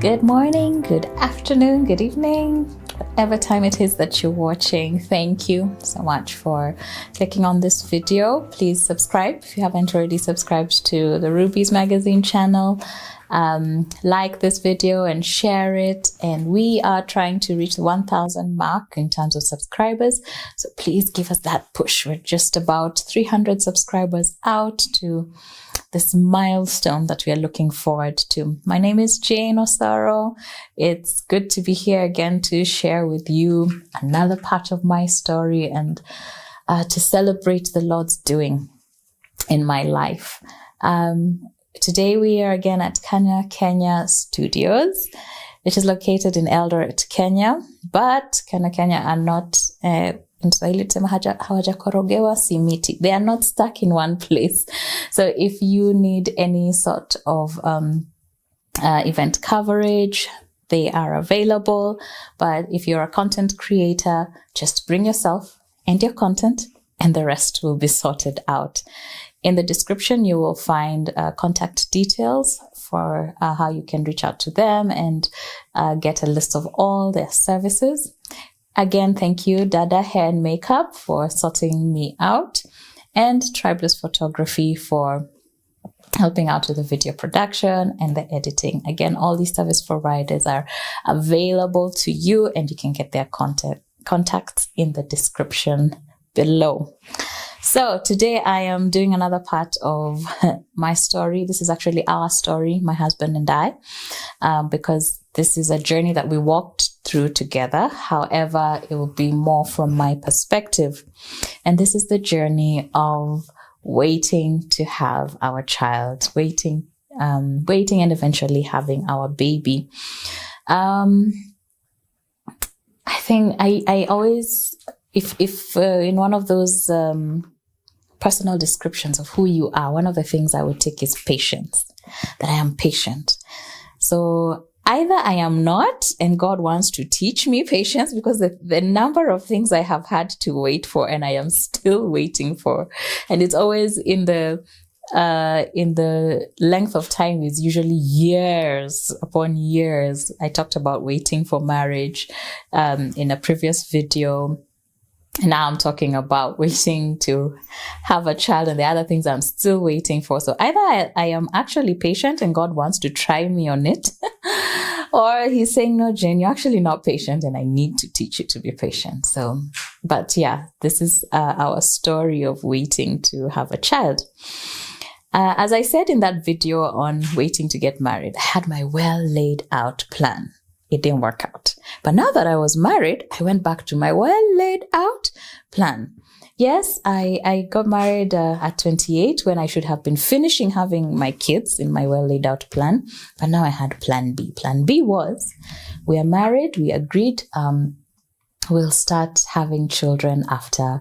Good morning, good afternoon, good evening, whatever time it is that you're watching. Thank you so much for clicking on this video. Please subscribe if you haven't already subscribed to the Ruby's Magazine channel. Like this video and share it. And we are trying to reach the 1,000 mark in terms of subscribers. So please give us that push. We're just about 300 subscribers out to this milestone that we are looking forward to. My name is Jane Osaro. It's good to be here again to share with you another part of my story and to celebrate the Lord's doing in my life. Today we are again at Kenya Studios, which is located in Eldoret, Kenya. But Kenya are not in Swahili hawajakorogewa simiti. They are not stuck in one place. So if you need any sort of event coverage, they are available. But if you're a content creator, just bring yourself and your content and the rest will be sorted out. In the description, you will find contact details for how you can reach out to them and get a list of all their services. Again, thank you, Dada Hair and Makeup, for sorting me out, and Tribeless Photography for helping out with the video production and the editing. Again, all these service providers are available to you, and you can get their contacts in the description below. So today I am doing another part of my story. This is actually our story, my husband and I, because this is a journey that we walked through together. However, it will be more from my perspective. And this is the journey of waiting to have our child, waiting and eventually having our baby. I think I always, if in one of those personal descriptions of who you are, one of the things I would take is patience, that I am patient. So either I am not, and God wants to teach me patience, because the number of things I have had to wait for and I am still waiting for, and it's always in the length of time is usually years upon years. I talked about waiting for marriage in a previous video. Now I'm talking about waiting to have a child and the other things I'm still waiting for. So either I am actually patient and God wants to try me on it, or he's saying, no, Jane, you're actually not patient and I need to teach you to be patient. So, but yeah, this is our story of waiting to have a child. As I said in that video on waiting to get married, I had my well laid out plan. It didn't work out. But now that I was married, I went back to my well laid out plan. Yes, I got married at 28 when I should have been finishing having my kids in my well laid out plan. But now I had plan B. Plan B was, we are married, we agreed, we'll start having children after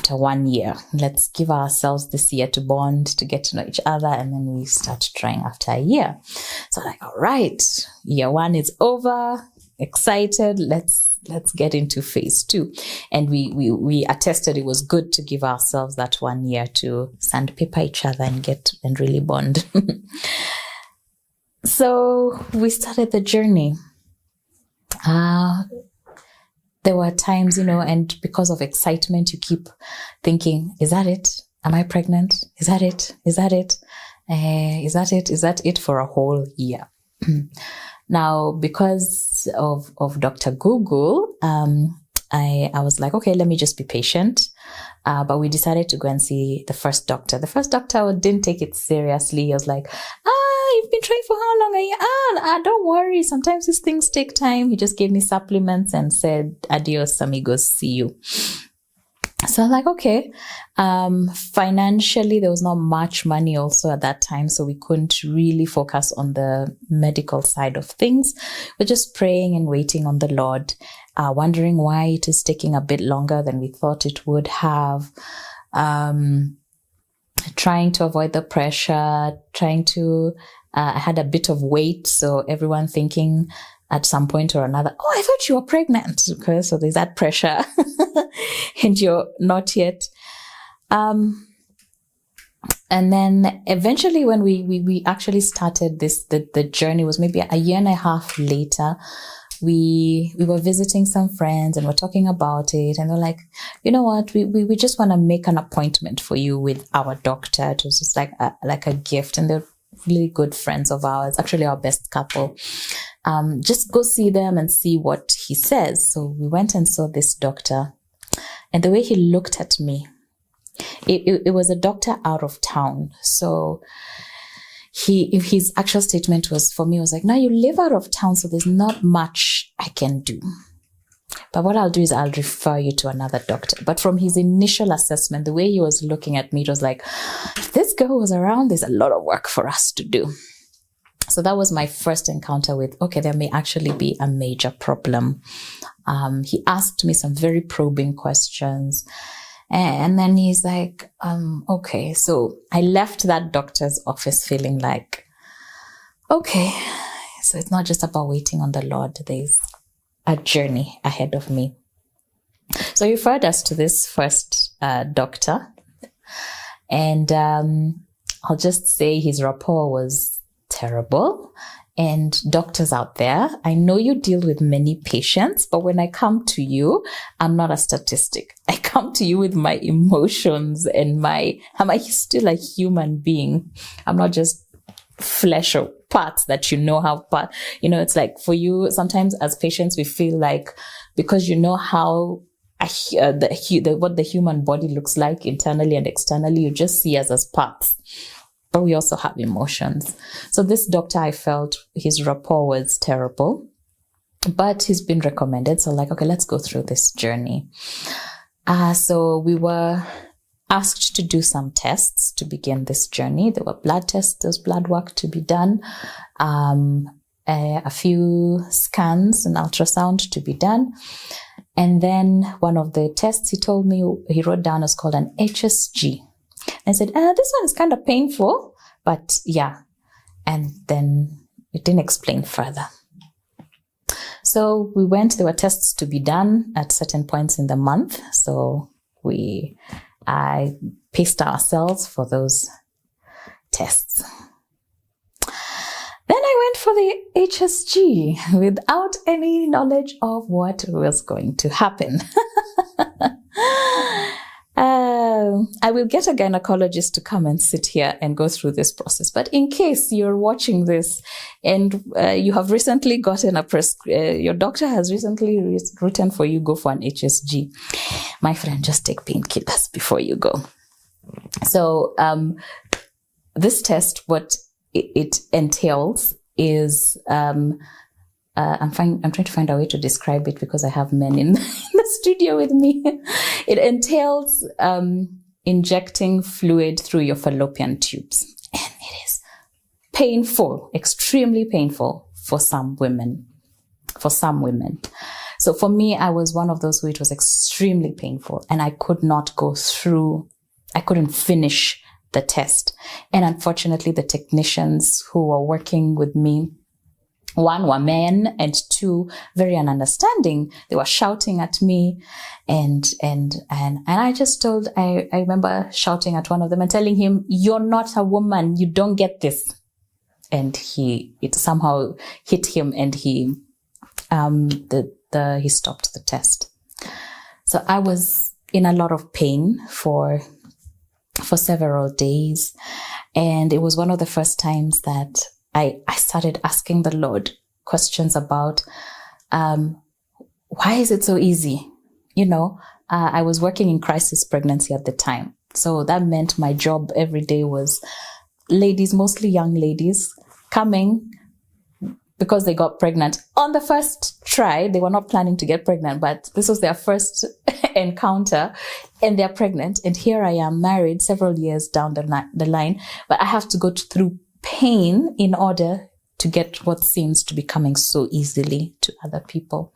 1 year. Let's give ourselves this year to bond, to get to know each other, and then we start trying after a year. So like, all right, year 1 is over, excited, let's get into phase 2. And we attested it was good to give ourselves that 1 year to sandpaper each other and really bond. So we started the journey. There were times, and because of excitement, you keep thinking, is that it? Am I pregnant? Is that it? Is that it? Is that it? Is that it for a whole year? Now, because of Dr. Google, I was like, okay, let me just be patient. But we decided to go and see the first doctor. The first doctor didn't take it seriously. He was like, you've been trying for how long? Don't worry. Sometimes these things take time. He just gave me supplements and said, adios, amigos, see you. So I was like, okay. Financially, there was not much money also at that time, so we couldn't really focus on the medical side of things. We're just praying and waiting on the Lord, wondering why it is taking a bit longer than we thought it would have. Trying to avoid the pressure, I had a bit of weight, so everyone thinking at some point or another, oh, I thought you were pregnant. Okay, so there's that pressure and you're not yet. And then eventually when we actually started the journey was maybe a year and a half later. We were visiting some friends and we're talking about it, and they're like, you know what, we just want to make an appointment for you with our doctor. It was just like a gift, and they're really good friends of ours, actually our best couple. Just go see them and see what he says. So we went and saw this doctor, and the way he looked at me, it was a doctor out of town. So his actual statement was, for me, was like, now you live out of town, so there's not much I can do. But what I'll do is I'll refer you to another doctor. But from his initial assessment, the way he was looking at me, it was like, if this girl was around, there's a lot of work for us to do. So that was my first encounter with, okay, there may actually be a major problem. He asked me some very probing questions. And then he's like, okay. So I left that doctor's office feeling like, okay, so it's not just about waiting on the Lord. There's a journey ahead of me. So he referred us to this first doctor. And I'll just say his rapport was terrible. And doctors out there, I know you deal with many patients, but when I come to you, I'm not a statistic. I come to you with my emotions and am I still a human being? I'm not just flesh or parts that it's like for you, sometimes as patients, we feel like because you know how what the human body looks like internally and externally, you just see us as parts. But we also have emotions. So this doctor, I felt his rapport was terrible, but he's been recommended. So like, okay, let's go through this journey. So we were asked to do some tests to begin this journey. There were blood tests, there was blood work to be done, a few scans and ultrasound to be done. And then one of the tests he wrote down is called an HSG. I said, this one is kind of painful, but yeah. And then it didn't explain further. So we went, there were tests to be done at certain points in the month. So I paced ourselves for those tests. Then I went for the HSG without any knowledge of what was going to happen. I will get a gynecologist to come and sit here and go through this process. But in case you're watching this and you have recently gotten your doctor has recently written for you, go for an HSG. My friend, just take painkillers before you go. So this test, what it entails is I'm trying to find a way to describe it because I have men in the studio with me. It entails injecting fluid through your fallopian tubes. And it is painful, extremely painful for some women. So for me, I was one of those who it was extremely painful and I couldn't finish the test. And unfortunately, the technicians who were working with me, one, were men, and two, very ununderstanding. They were shouting at me, and I just I remember shouting at one of them and telling him, "You're not a woman. You don't get this." And it somehow hit him, and he stopped the test. So I was in a lot of pain for several days, and it was one of the first times that I started asking the Lord questions about why is it so easy? I was working in crisis pregnancy at the time. So that meant my job every day was ladies, mostly young ladies, coming because they got pregnant on the first try. They were not planning to get pregnant, but this was their first encounter and they're pregnant. And here I am, married several years down the line, but I have to go through pain in order to get what seems to be coming so easily to other people.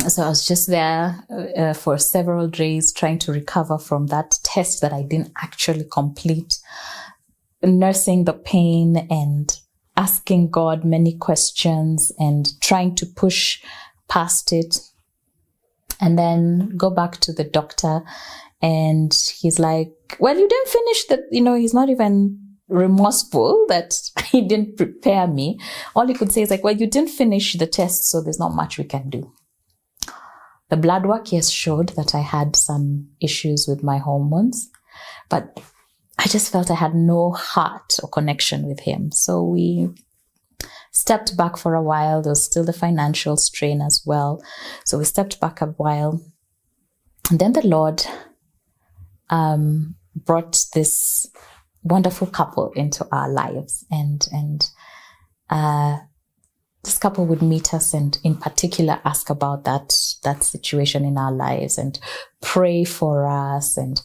So I was just there for several days trying to recover from that test that I didn't actually complete, nursing the pain and asking God many questions and trying to push past it. And then go back to the doctor, and he's like, well, you didn't finish the, he's not even remorseful that he didn't prepare me. All he could say is like, well, you didn't finish the test, so there's not much we can do. The blood work, yes, showed that I had some issues with my hormones, but I just felt I had no heart or connection with him. So we stepped back for a while. There was still the financial strain as well. So we stepped back a while. And then the Lord brought this wonderful couple into our lives. And this couple would meet us and in particular ask about that situation in our lives and pray for us and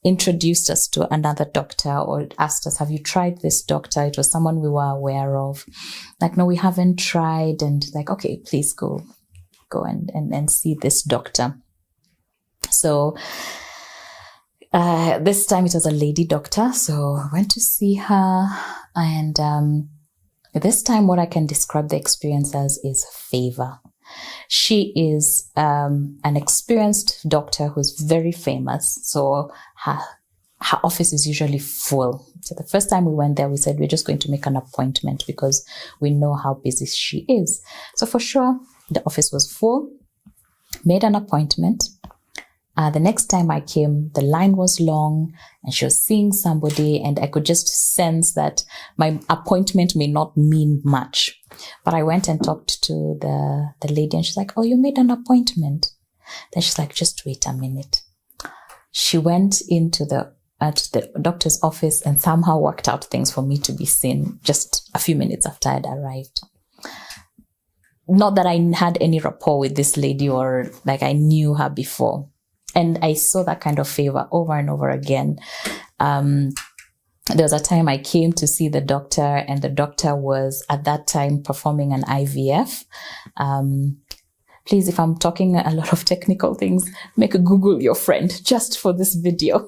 introduced us to another doctor or asked us, have you tried this doctor? It was someone we were aware of. Like, no, we haven't tried. And like, okay, please go and see this doctor. So this time it was a lady doctor. So I went to see her. And this time what I can describe the experience as is favor. She is an experienced doctor who's very famous. So her office is usually full. So the first time we went there, we said, we're just going to make an appointment because we know how busy she is. So for sure, the office was full. Made an appointment. The next time I came, the line was long and she was seeing somebody, and I could just sense that my appointment may not mean much. But I went and talked to the lady, and she's like, oh, you made an appointment. Then she's like, just wait a minute. She went into the doctor's office and somehow worked out things for me to be seen just a few minutes after I'd arrived. Not that I had any rapport with this lady or like I knew her before. And I saw that kind of favor over and over again. There was a time I came to see the doctor, and the doctor was at that time performing an IVF. Please, if I'm talking a lot of technical things, make a Google your friend just for this video.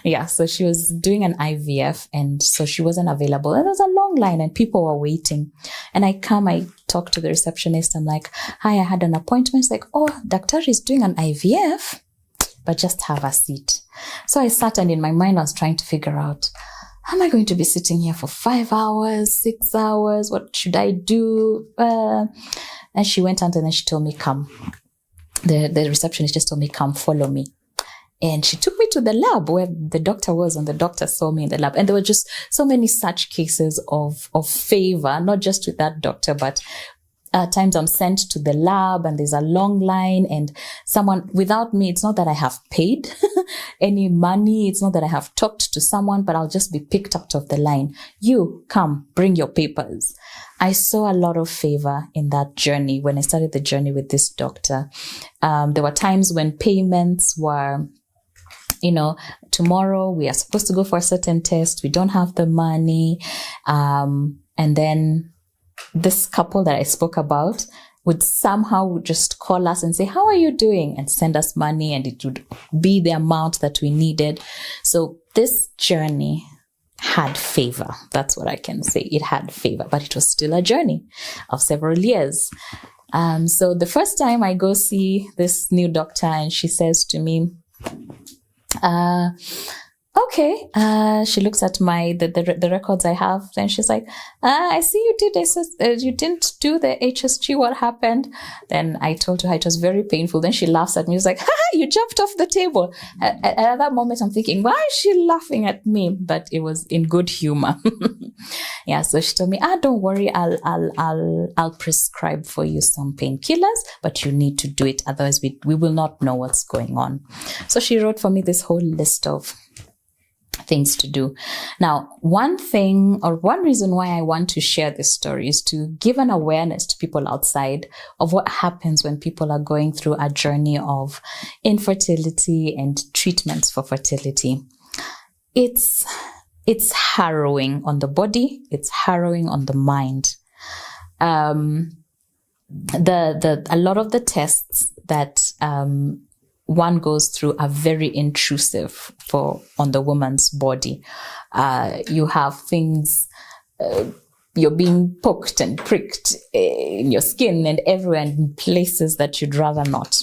Yeah, so she was doing an IVF, and so she wasn't available. And there was a long line and people were waiting. And I talk to the receptionist. I'm like, hi, I had an appointment. It's like, oh, doctor is doing an IVF, but just have a seat. So I sat, and in my mind, I was trying to figure out, am I going to be sitting here for 5 hours, 6 hours? What should I do? And she went on, and then she told me, come. The receptionist just told me, come, follow me. And she took me to the lab where the doctor was, and the doctor saw me in the lab. And there were just so many such cases of favor, not just with that doctor, but at times I'm sent to the lab and there's a long line, and someone without me, it's not that I have paid any money. It's not that I have talked to someone, but I'll just be picked out of the line. You come, bring your papers. I saw a lot of favor in that journey when I started the journey with this doctor. There were times when payments were, tomorrow we are supposed to go for a certain test. We don't have the money. And then this couple that I spoke about would somehow just call us and say, how are you doing? And send us money, and it would be the amount that we needed. So this journey had favor. That's what I can say. It had favor, but it was still a journey of several years. So the first time I go see this new doctor, and she says to me, okay. She looks at the records I have, and she's like, I see you you didn't do the HSG. What happened? Then I told her it was very painful. Then she laughs at me. She's like, you jumped off the table. At that moment, I'm thinking, why is she laughing at me? But it was in good humor. Yeah. So she told me, don't worry. I'll prescribe for you some painkillers, but you need to do it. Otherwise we will not know what's going on. So she wrote for me this whole list of things to do. Now, one reason why I want to share this story is to give an awareness to people outside of what happens when people are going through a journey of infertility and treatments for fertility. It's harrowing on the body. It's harrowing on the mind. A lot of the tests that one goes through are very intrusive on the woman's body. You have things, you're being poked and pricked in your skin and everywhere, in places that you'd rather not.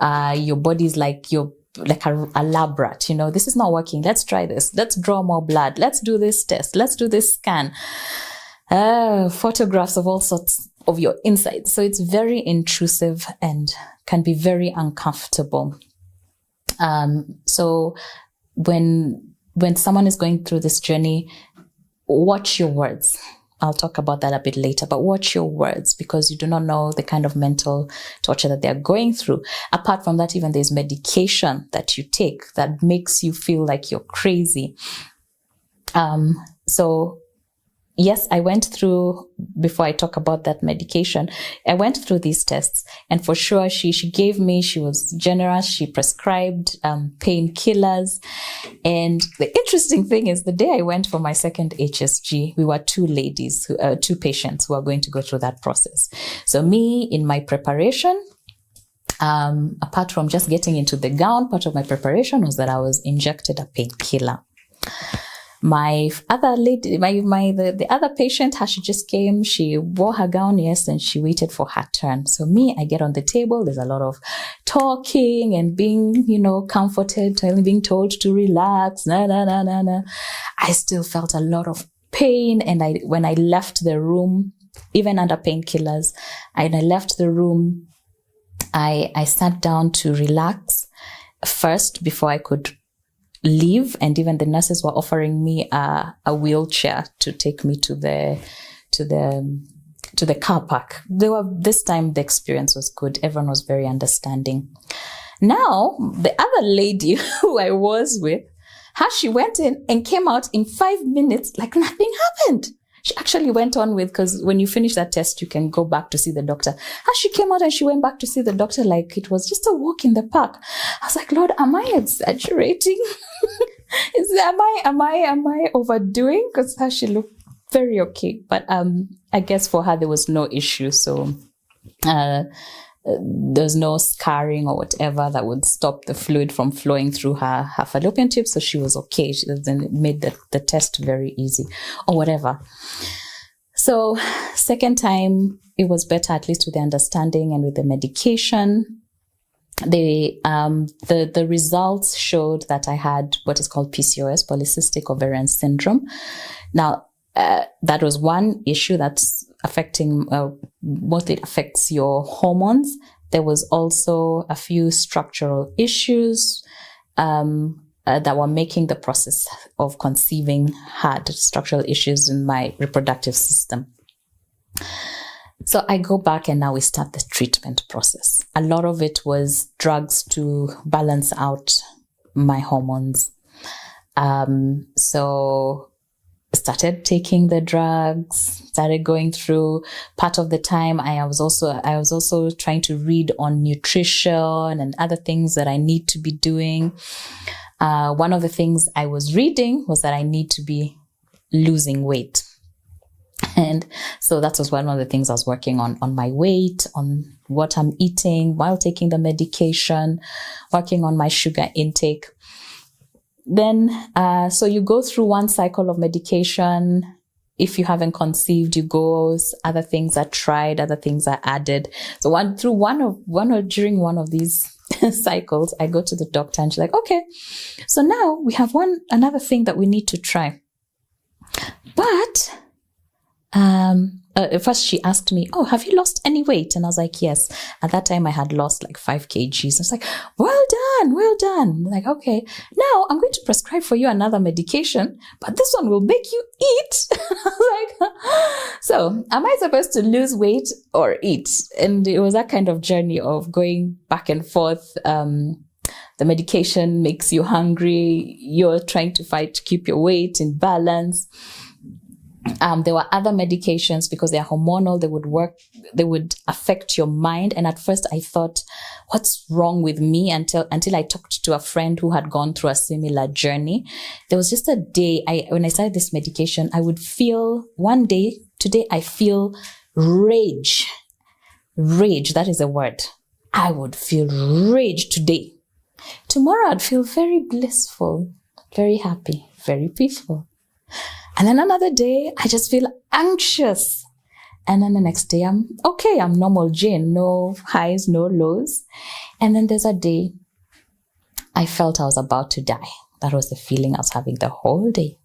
Your body's like you're like a lab rat, this is not working. Let's try this. Let's draw more blood. Let's do this test. Let's do this scan. Photographs of all sorts of your insides. So it's very intrusive and can be very uncomfortable. So when someone is going through this journey, watch your words. I'll talk about that a bit later, but watch your words, because you do not know the kind of mental torture that they're going through. Apart from that, even there's medication that you take that makes you feel like you're crazy. So yes, I went through, before I talk about that medication, I went through these tests, and for sure she gave me, she was generous, she prescribed painkillers. And the interesting thing is, the day I went for my second HSG, we were two patients who are going to go through that process. So me, in my preparation, apart from just getting into the gown, part of my preparation was that I was injected a painkiller. My other lady, the other patient, how she just came, she wore her gown, yes, and she waited for her turn. So me, I get on the table, there's a lot of talking and being, comforted, being told to relax, I still felt a lot of pain. And when I left the room, even under painkillers, I left the room, I sat down to relax first before I could leave, and even the nurses were offering me a wheelchair to take me to the car park. This time the experience was good. Everyone was very understanding. Now the other lady who I was with, how she went in and came out in 5 minutes like nothing happened. She actually went on with, because when you finish that test, you can go back to see the doctor. As she came out and she went back to see the doctor like it was just a walk in the park. I was like, Lord, am I exaggerating? Am I overdoing? Because how she looked very okay. But I guess for her there was no issue. So there's no scarring or whatever that would stop the fluid from flowing through her fallopian tube. So she was okay. She then made the test very easy or whatever. So second time, it was better, at least with the understanding and with the medication. The results showed that I had what is called PCOS, polycystic ovarian syndrome. Now, that was one issue that's affecting, mostly affects your hormones. There was also a few structural issues that were making the process of conceiving hard, structural issues in my reproductive system. So I go back and now we start the treatment process. A lot of it was drugs to balance out my hormones. So started taking the drugs, started going through. Part of the time I was also trying to read on nutrition and other things that I need to be doing. One of the things I was reading was that I need to be losing weight. And so that was one of the things I was working on my weight, on what I'm eating while taking the medication, working on my sugar intake. Then, so you go through one cycle of medication. If you haven't conceived, you go, other things are tried, other things are added. So during one of these cycles, I go to the doctor and she's like, okay, so now we have another thing that we need to try. But, first she asked me, oh, have you lost any weight? And I was like, yes. At that time I had lost like 5 kgs. I was like, well done. I'm like, okay, now I'm going to prescribe for you another medication, but this one will make you eat. I was like, so am I supposed to lose weight or eat? And it was that kind of journey of going back and forth. The medication makes you hungry. You're trying to fight to keep your weight in balance. There were other medications because they're hormonal. They would affect your mind. And at first I thought, what's wrong with me? Until I talked to a friend who had gone through a similar journey. There was just a day when I started this medication, I would feel today I feel rage. Rage, that is a word. I would feel rage today. Tomorrow I'd feel very blissful, very happy, very peaceful. And then another day, I just feel anxious. And then the next day, I'm okay. I'm normal Jane. No highs, no lows. And then there's a day I felt I was about to die. That was the feeling I was having the whole day.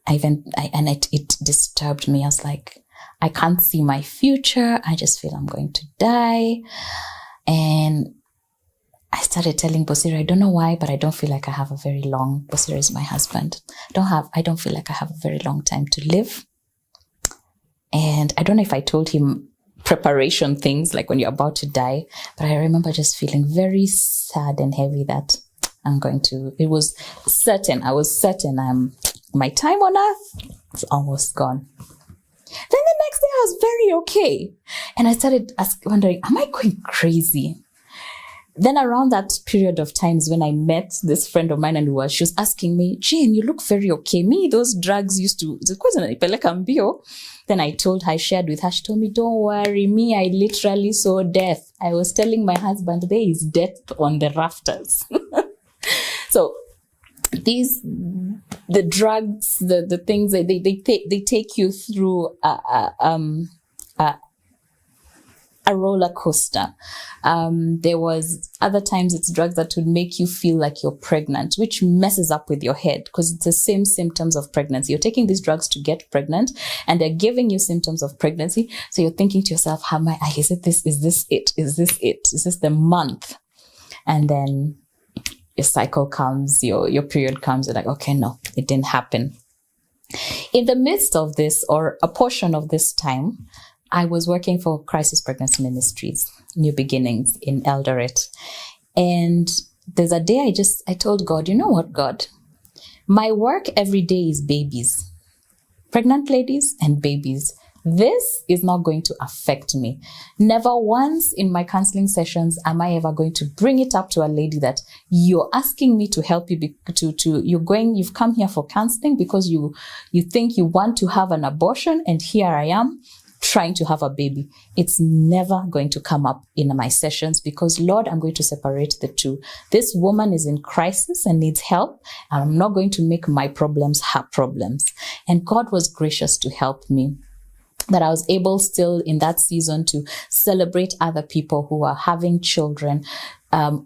It disturbed me. I was like, I can't see my future. I just feel I'm going to die. And I started telling Bosira, I don't know why, but I don't feel like I have a very long, Bosira is my husband. I don't feel like I have a very long time to live. And I don't know if I told him preparation things, like when you're about to die, but I remember just feeling very sad and heavy that it was certain, I was certain my time on earth is almost gone. Then the next day I was very okay. And I started wondering, am I going crazy? Then around that period of times when I met this friend of mine and she was asking me, Jane, you look very okay. Me, those drugs used to, then I told her, I shared with her, she told me, don't worry, me, I literally saw death. I was telling my husband, there is death on the rafters. So the drugs, the things, they take you through a roller coaster. There was other times it's drugs that would make you feel like you're pregnant, which messes up with your head because it's the same symptoms of pregnancy. You're taking these drugs to get pregnant and they're giving you symptoms of pregnancy. So you're thinking to yourself, is it this? Is this it? Is this it? Is this the month? And then your cycle comes, your period comes, you're like, okay, no, it didn't happen. In the midst of this, or a portion of this time, I was working for Crisis Pregnancy Ministries, New Beginnings in Eldoret. And there's a day I told God, you know what, God? My work every day is babies, pregnant ladies and babies. This is not going to affect me. Never once in my counseling sessions am I ever going to bring it up to a lady that you're asking me to help you you've come here for counseling because you think you want to have an abortion, and here I am trying to have a baby. It's never going to come up in my sessions because, Lord, I'm going to separate the two. This woman is in crisis and needs help, and I'm not going to make my problems her problems. And God was gracious to help me, that I was able still in that season to celebrate other people who are having children,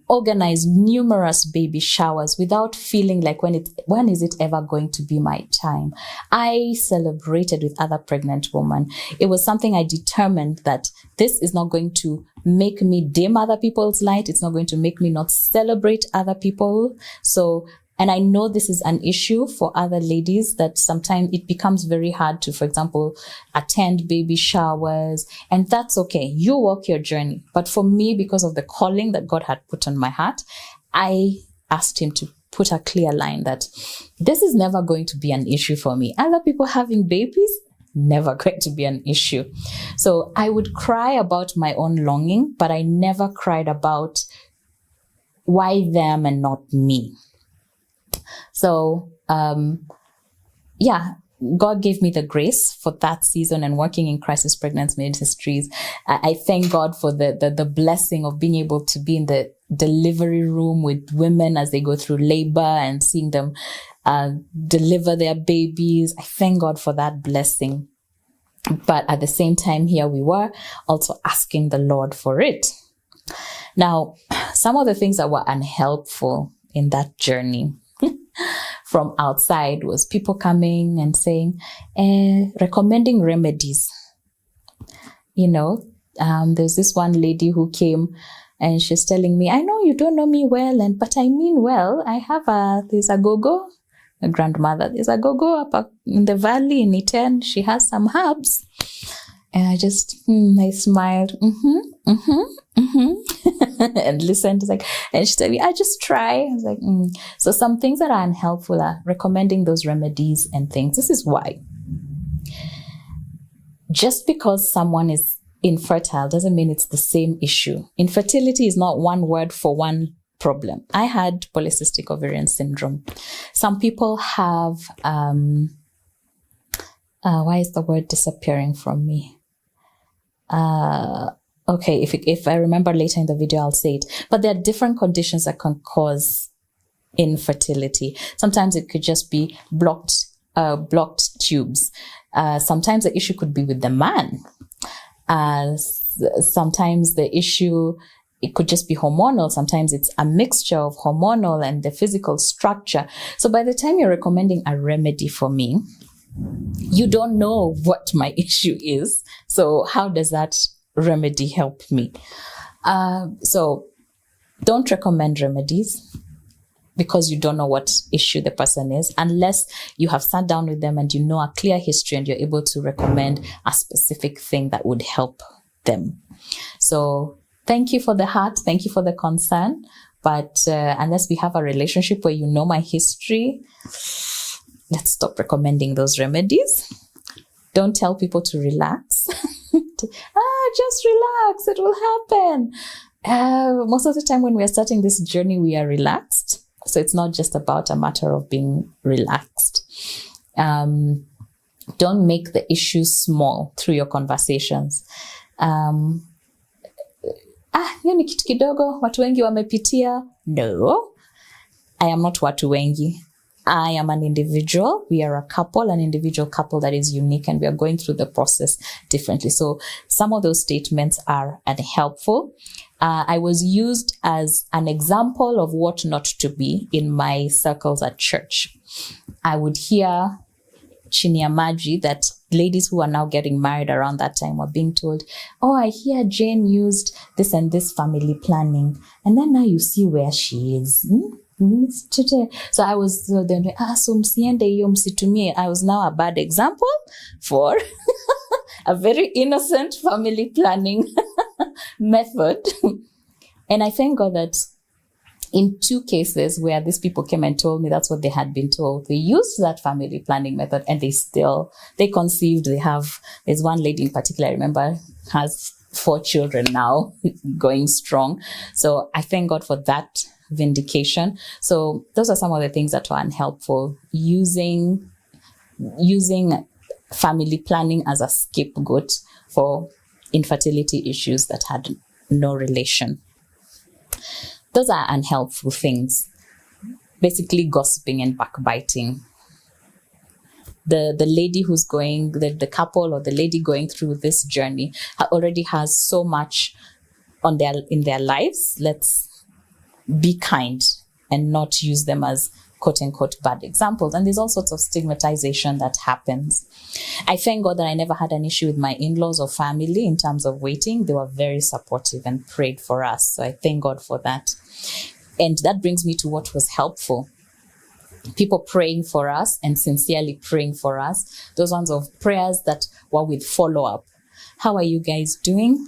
organize numerous baby showers without feeling like when is it ever going to be my time. I celebrated with other pregnant women. It was something I determined that this is not going to make me dim other people's light. It's not going to make me not celebrate other people. And I know this is an issue for other ladies, that sometimes it becomes very hard to, for example, attend baby showers. And that's okay. You walk your journey. But for me, because of the calling that God had put on my heart, I asked him to put a clear line that this is never going to be an issue for me. Other people having babies, never going to be an issue. So I would cry about my own longing, but I never cried about why them and not me. So, God gave me the grace for that season and working in Crisis Pregnancy Ministries. I thank God for the blessing of being able to be in the delivery room with women as they go through labor and seeing them deliver their babies. I thank God for that blessing. But at the same time, here we were also asking the Lord for it. Now, some of the things that were unhelpful in that journey from outside was people coming and saying, recommending remedies. There's this one lady who came and she's telling me, I know you don't know me well, but I mean well. I have there's a gogo, a grandmother. There's a gogo up in the valley in Iten. She has some herbs. And I just, I smiled, and listened. And she told me, I just try. I was like, So some things that are unhelpful are recommending those remedies and things. This is why. Just because someone is infertile doesn't mean it's the same issue. Infertility is not one word for one problem. I had polycystic ovarian syndrome. Some people have, why is the word disappearing from me? Okay, if I remember later in the video, I'll say it. But there are different conditions that can cause infertility. Sometimes it could just be blocked tubes. Sometimes the issue could be with the man. Sometimes the issue it could just be hormonal. Sometimes it's a mixture of hormonal and the physical structure. So by the time you're recommending a remedy for me, you don't know what my issue is. So how does that remedy help me? So don't recommend remedies because you don't know what issue the person is, unless you have sat down with them and you know a clear history and you're able to recommend a specific thing that would help them. So thank you for the heart. Thank you for the concern. But unless we have a relationship where you know my history, let's stop recommending those remedies. Don't tell people to relax. Just relax. It will happen. Most of the time when we are starting this journey, we are relaxed. So it's not just about a matter of being relaxed. Don't make the issue small through your conversations. Hiyo ni kitu kidogo, watu wengi wamepitia. No, I am not watu wengi. I am an individual. We are a couple, an individual couple that is unique, and we are going through the process differently. So some of those statements are unhelpful. I was used as an example of what not to be in my circles at church. I would hear chini ya maji that ladies who are now getting married around that time were being told, oh, I hear Jane used this and this family planning, and then now you see where she is. So I was so msiende hiyo msitumie. I was now a bad example for a very innocent family planning method. And I thank God that in 2 cases where these people came and told me that's what they had been told, they used that family planning method and they conceived. There's one lady in particular, I remember, has 4 children now, going strong. So I thank God for that vindication. So those are some of the things that were unhelpful. Using family planning as a scapegoat for infertility issues that had no relation. Those are unhelpful things. Basically gossiping and backbiting. The lady who's going, the couple or the lady going through this journey already has so much in their lives. Let's be kind and not use them as quote-unquote bad examples. And there's all sorts of stigmatization that happens. I thank God that I never had an issue with my in-laws or family in terms of waiting. They were very supportive and prayed for us. So I thank God for that. And that brings me to what was helpful. People praying for us and sincerely praying for us. Those ones of prayers that were with follow-up. How are you guys doing?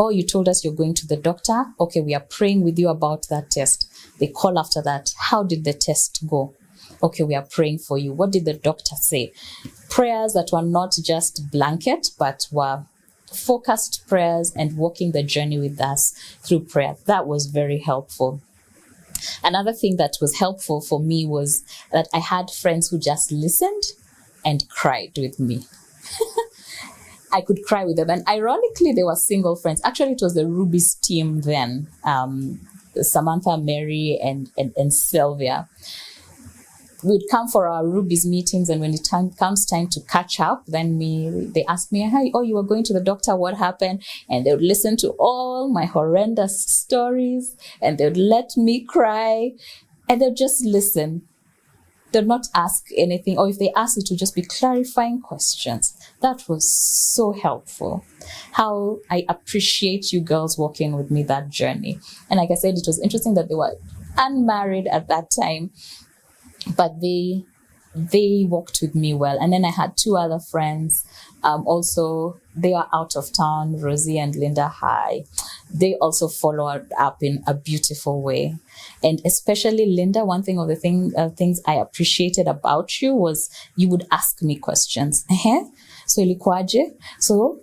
Oh, you told us you're going to the doctor. Okay, we are praying with you about that test. They call after that. How did the test go? Okay, we are praying for you. What did the doctor say? Prayers that were not just blanket, but were focused prayers and walking the journey with us through prayer. That was very helpful. Another thing that was helpful for me was that I had friends who just listened and cried with me. I could cry with them. And ironically, they were single friends. Actually, it was the Ruby's team then. Samantha, Mary, and Sylvia. We'd come for our Ruby's meetings, and when it comes time to catch up, then they ask me, hey, oh, you were going to the doctor, what happened? And they would listen to all my horrendous stories, and they would let me cry, and they'd just listen. They'd not ask anything, or if they asked, it would just be clarifying questions. That was so helpful. How I appreciate you girls walking with me that journey. And like I said, it was interesting that they were unmarried at that time, but they walked with me well. And then I had 2 other friends. Also, they are out of town, Rosie and Linda. Hi. They also followed up in a beautiful way. And especially Linda, one thing of the things I appreciated about you was you would ask me questions. So ilikuwaje? So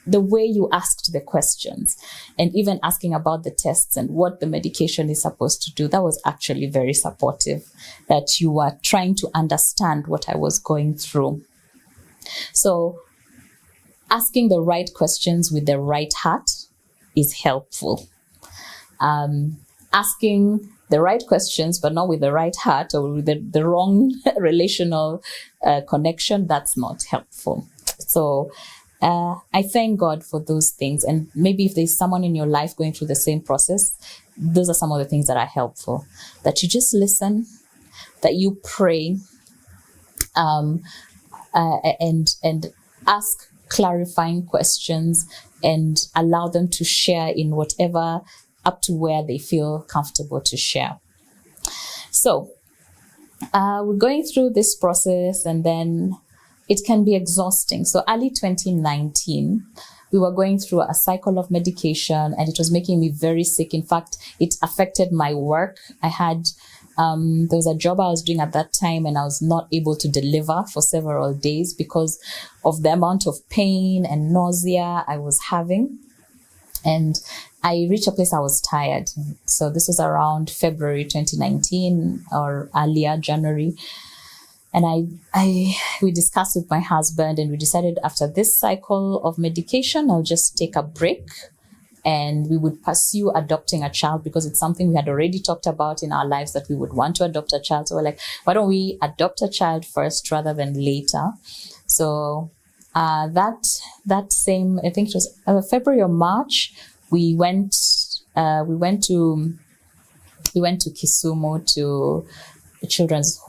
the way you asked the questions and even asking about the tests and what the medication is supposed to do, that was actually very supportive, that you were trying to understand what I was going through. So asking the right questions with the right heart is helpful. Asking the right questions, but not with the right heart or with the wrong relational connection, that's not helpful. So I thank God for those things. And maybe if there's someone in your life going through the same process, those are some of the things that are helpful. That you just listen, that you pray, and ask clarifying questions and allow them to share in whatever, up to where they feel comfortable to share. So we're going through this process, and then it can be exhausting. So early 2019, we were going through a cycle of medication, and it was making me very sick. In fact, it affected my work. I had there was a job I was doing at that time, and I was not able to deliver for several days because of the amount of pain and nausea I was having. And I reached a place I was tired. So this was around February 2019 or earlier, January. And we discussed with my husband, and we decided after this cycle of medication, I'll just take a break and we would pursue adopting a child, because it's something we had already talked about in our lives, that we would want to adopt a child. So we're like, why don't we adopt a child first rather than later? So that same, I think it was February or March, we went to Kisumu to a children's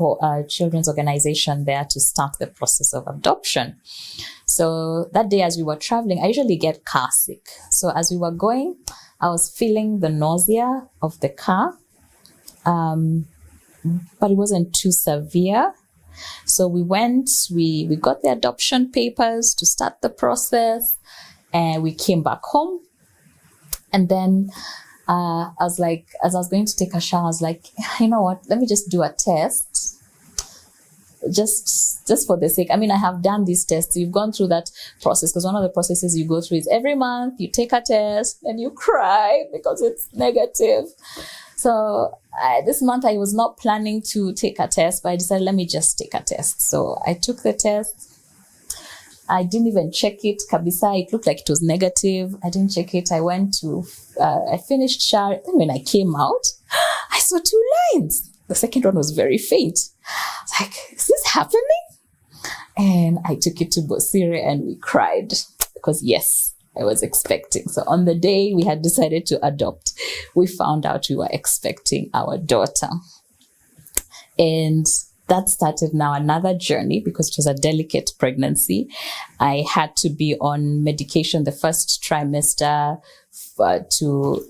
organization there to start the process of adoption. So that day, as we were traveling, I usually get car sick. So as we were going, I was feeling the nausea of the car, but it wasn't too severe. So we got the adoption papers to start the process, and we came back home. And then I was like, as I was going to take a shower, I was like, you know what, let me just do a test. Just for the sake. I mean, I have done these tests. You've gone through that process, because one of the processes you go through is every month you take a test and you cry because it's negative. So this month I was not planning to take a test, but I decided, let me just take a test. So I took the test. I didn't even check it. Kabisa, it looked like it was negative. I didn't check it. I finished shower. Then when I came out, I saw 2 lines. The second one was very faint. I was like, is this happening? And I took it to Bosire and we cried, because yes, I was expecting. So on the day we had decided to adopt, we found out we were expecting our daughter. And that started now another journey, because it was a delicate pregnancy. I had to be on medication the first trimester to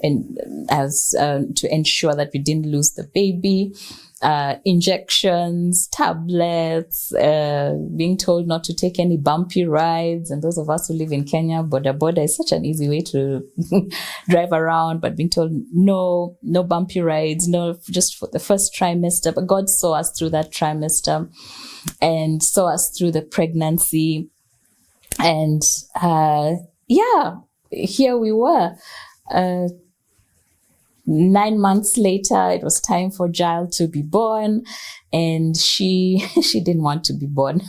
ensure that we didn't lose the baby. Injections, tablets, being told not to take any bumpy rides. And those of us who live in Kenya, boda is such an easy way to drive around, but being told no bumpy rides, no, just for the first trimester. But God saw us through that trimester and saw us through the pregnancy. And here we were. 9 months later, it was time for Giles to be born, and she didn't want to be born.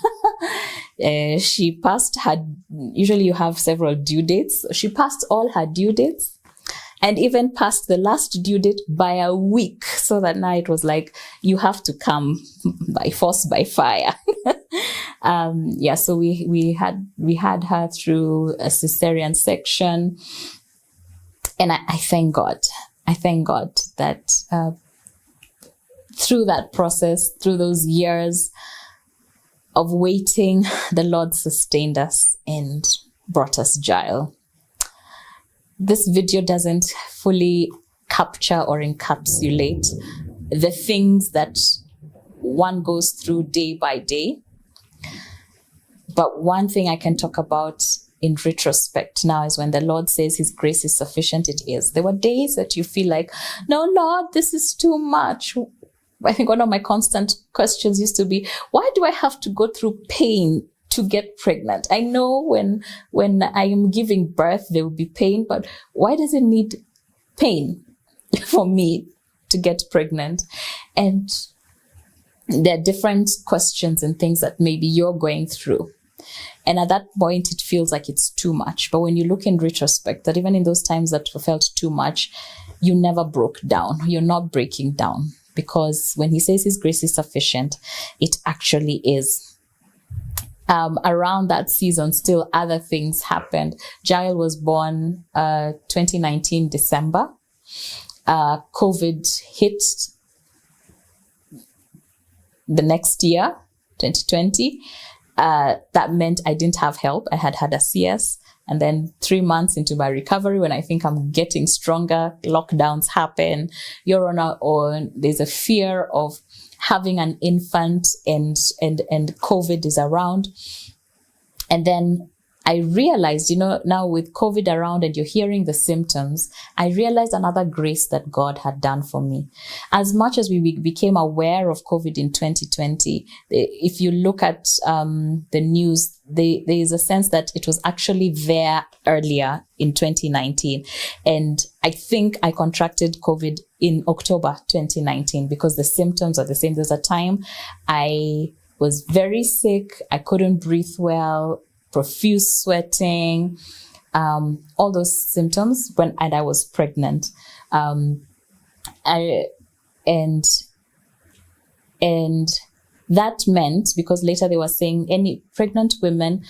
She passed her, usually you have several due dates. She passed all her due dates and even passed the last due date by a week. So that now it was like, you have to come by force, by fire. So we had her through a cesarean section. And I thank God. I thank God that through that process, through those years of waiting, the Lord sustained us and brought us Giles. This video doesn't fully capture or encapsulate the things that one goes through day by day. But one thing I can talk about in retrospect now is when the Lord says his grace is sufficient, it is. There were days that you feel like, no, Lord, this is too much. I think one of my constant questions used to be, why do I have to go through pain to get pregnant? I know when I am giving birth, there will be pain, but why does it need pain for me to get pregnant? And there are different questions and things that maybe you're going through. And at that point, it feels like it's too much. But when you look in retrospect, that even in those times that felt too much, you never broke down. You're not breaking down. Because when he says his grace is sufficient, it actually is. around that season, still other things happened. Jael was born 2019 December. COVID hit the next year, 2020. That meant I didn't have help. I had a CS. And then 3 months into my recovery, when I think I'm getting stronger, lockdowns happen. You're on our own. There's a fear of having an infant, and COVID is around. And then I realized, now with COVID around and you're hearing the symptoms, I realized another grace that God had done for me. As much as we became aware of COVID in 2020, if you look at the news, there is a sense that it was actually there earlier in 2019. And I think I contracted COVID in October 2019 because the symptoms are the same. There's a time I was very sick. I couldn't breathe well, profuse sweating, all those symptoms and I was pregnant. And that meant, because later they were saying any pregnant women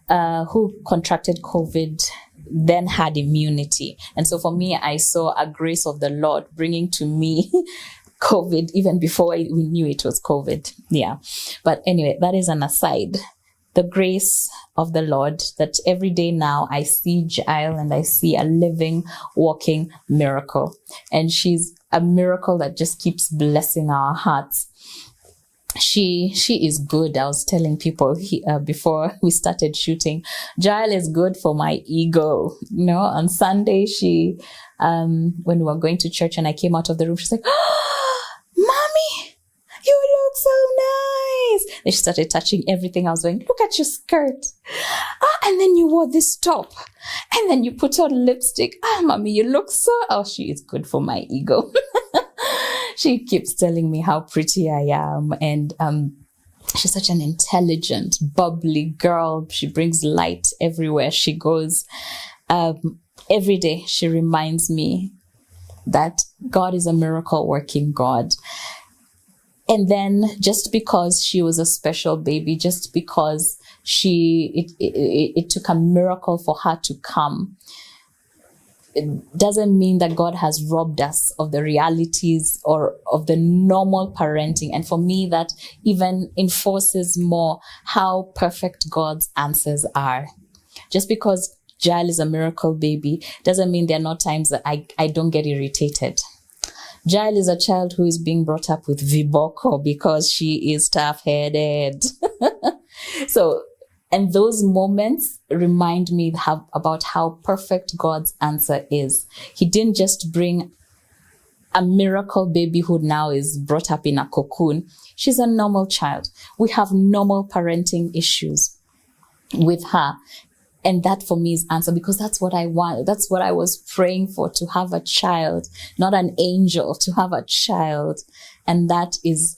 who contracted COVID then had immunity. And so for me, I saw a grace of the Lord bringing to me COVID even before we knew it was COVID. Yeah. But anyway, that is an aside. The grace of the Lord, that every day now I see Jael and I see a living, walking miracle. And she's a miracle that just keeps blessing our hearts. She is good. I was telling people before we started shooting, Jael is good for my ego. On Sunday, she, when we were going to church and I came out of the room, she's like, oh, Mommy, you look so nice. Then she started touching everything. I was going, look at your skirt. And then you wore this top. And then you put on lipstick. Mommy, you look so... Oh, she is good for my ego. She keeps telling me how pretty I am. And she's such an intelligent, bubbly girl. She brings light everywhere she goes. Every day she reminds me that God is a miracle working God. And then just because she was a special baby, just because it took a miracle for her to come, it doesn't mean that God has robbed us of the realities or of the normal parenting. And for me, that even enforces more how perfect God's answers are. Just because Jael is a miracle baby doesn't mean there are not times that I don't get irritated. Jael is a child who is being brought up with viboko because she is tough-headed. And those moments remind me about how perfect God's answer is. He didn't just bring a miracle baby who now is brought up in a cocoon. She's a normal child. We have normal parenting issues with her. And that for me is answer, because that's what I want. That's what I was praying for, to have a child, not an angel, to have a child. And that is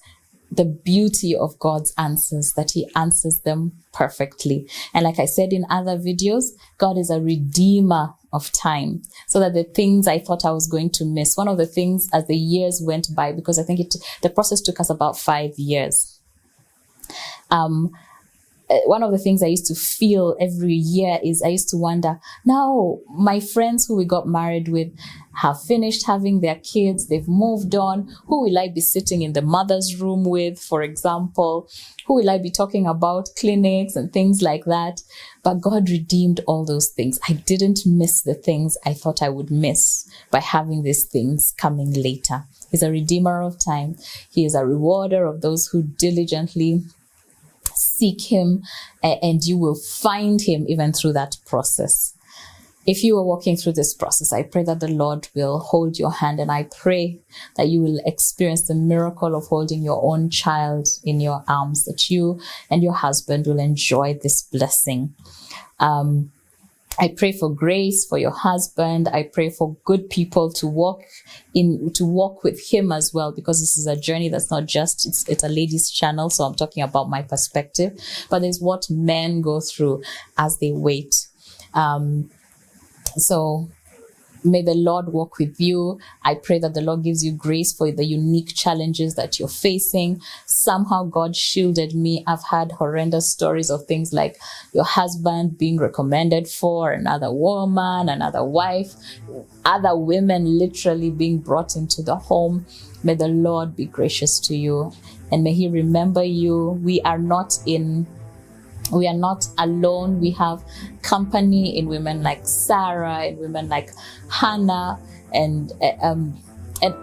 the beauty of God's answers, that he answers them perfectly. And like I said in other videos, God is a redeemer of time, so that the things I thought I was going to miss, one of the things as the years went by, because I think the process took us about 5 years. One of the things I used to feel every year is I used to wonder, now my friends who we got married with have finished having their kids, they've moved on. Who will I be sitting in the mother's room with, for example? Who will I be talking about clinics and things like that? But God redeemed all those things. I didn't miss the things I thought I would miss by having these things coming later. He's a redeemer of time. He is a rewarder of those who diligently seek him, and you will find him even through that process. If you are walking through this process, I pray that the Lord will hold your hand, and I pray that you will experience the miracle of holding your own child in your arms, that you and your husband will enjoy this blessing. I pray for grace for your husband. I pray for good people to walk with him as well, because this is a journey that's not just, it's a ladies' channel. So I'm talking about my perspective, but there's what men go through as they wait. So May the Lord walk with you. I pray that the Lord gives you grace for the unique challenges that you're facing. Somehow God shielded me. I've had horrendous stories of things like your husband being recommended for another woman, another wife, other women literally being brought into the home. May the Lord be gracious to you, and may He remember you. We are not alone. We have company in women like Sarah, and women like Hannah, and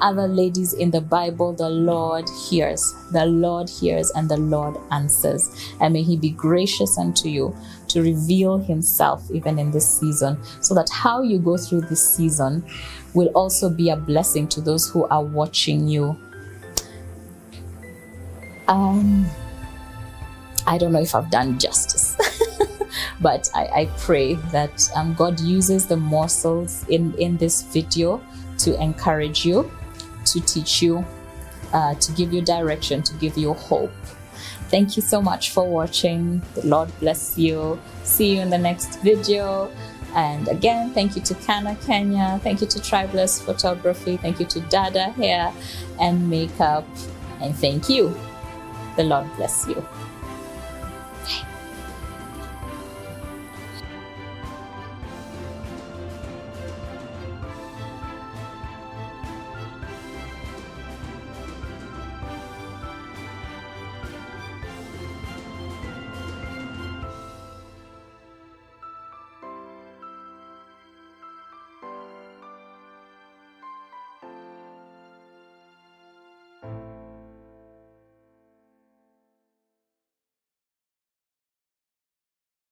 other ladies in the Bible. The Lord hears, and the Lord answers. And may He be gracious unto you to reveal Himself even in this season, so that how you go through this season will also be a blessing to those who are watching you. I don't know if I've done justice, but I pray that God uses the morsels in this video to encourage you, to teach you, to give you direction, to give you hope. Thank you so much for watching. The Lord bless you. See you in the next video. And again, thank you to Kana Kenya. Thank you to Tribeless Photography. Thank you to Dada Hair and Makeup. And thank you. The Lord bless you.